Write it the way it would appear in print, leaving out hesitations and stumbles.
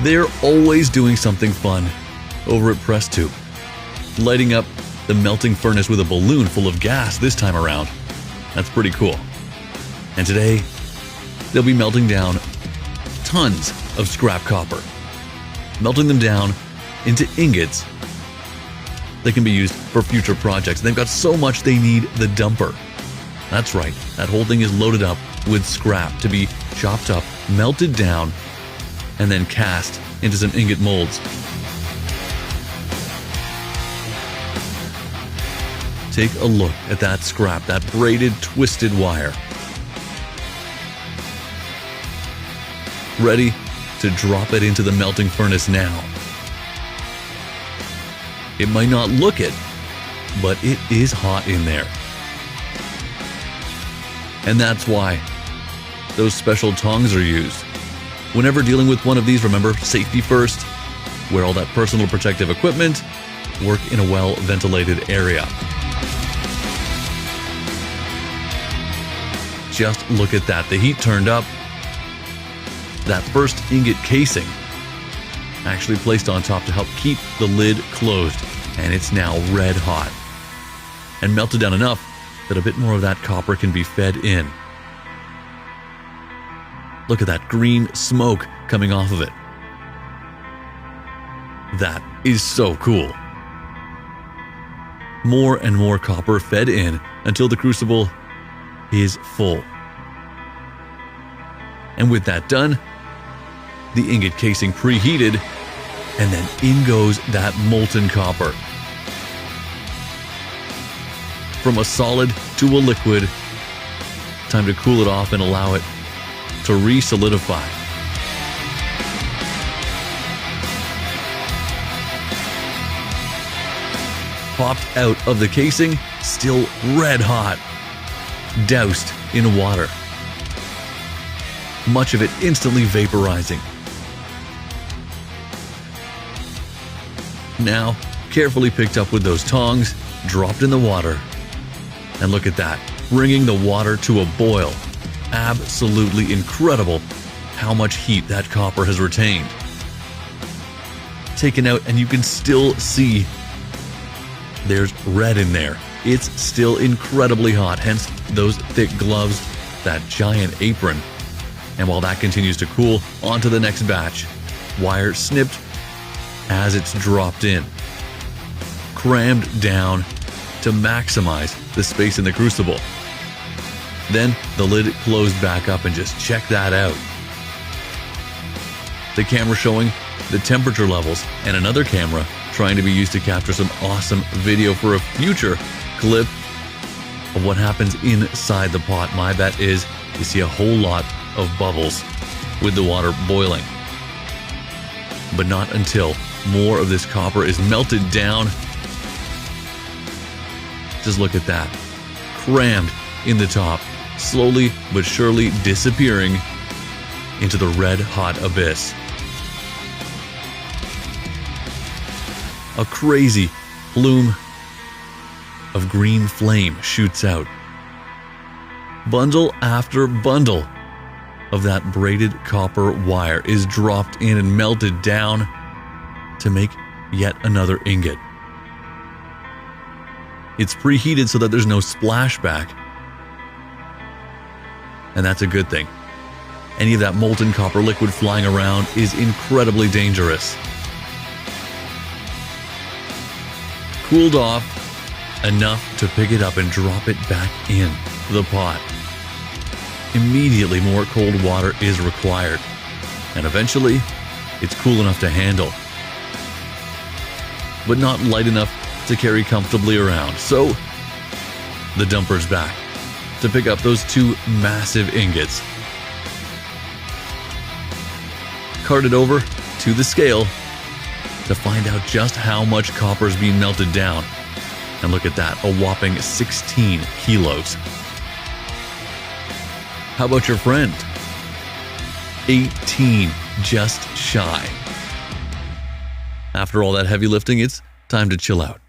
They're always doing something fun over at Press Tube, lighting up the melting furnace with a balloon full of gas this time around. That's pretty cool. And today, they'll be melting down tons of scrap copper, melting them down into ingots that can be used for future projects. They've got so much they need the dumper. That's right, that whole thing is loaded up with scrap to be chopped up, melted down, and then cast into some ingot molds. Take a look at that scrap, that braided, twisted wire. Ready to drop it into the melting furnace now. It might not look it, but it is hot in there. And that's why those special tongs are used. Whenever dealing with one of these, remember, safety first. Wear all that personal protective equipment. Work in a well-ventilated area. Just look at that. The heat turned up. That first ingot casing actually placed on top to help keep the lid closed, and it's now red hot and melted down enough that a bit more of that copper can be fed in. Look at that green smoke coming off of it. That is so cool. More and more copper fed in until the crucible is full. And with that done, the ingot casing preheated, and then in goes that molten copper. From a solid to a liquid, time to cool it off and allow it to re-solidify. Popped out of the casing, still red hot, doused in water. Much of it instantly vaporizing. Now, carefully picked up with those tongs, dropped in the water, and look at that, bringing the water to a boil. Absolutely incredible how much heat that copper has retained. Taken out, and you can still see there's red in there. It's still incredibly hot, hence those thick gloves, that giant apron. And while that continues to cool, on to the next batch. Wire snipped as it's dropped in. Crammed down to maximize the space in the crucible. Then the lid closed back up, and just check that out. The camera showing the temperature levels, and another camera trying to be used to capture some awesome video for a future clip of what happens inside the pot. My bet is you see a whole lot of bubbles with the water boiling. But not until more of this copper is melted down. Just look at that. Crammed in the top, slowly but surely disappearing into the red-hot abyss. A crazy plume of green flame shoots out. Bundle after bundle of that braided copper wire is dropped in and melted down to make yet another ingot. It's preheated so that there's no splashback, and that's a good thing. Any of that molten copper liquid flying around is incredibly dangerous. Cooled off enough to pick it up and drop it back in the pot. Immediately more cold water is required, and eventually it's cool enough to handle, but not light enough to carry comfortably around. So the dumper's back to pick up those two massive ingots. Carted over to the scale to find out just how much copper is being melted down. And look at that, a whopping 16 kilos. How about your friend? 18, just shy. After all that heavy lifting, it's time to chill out.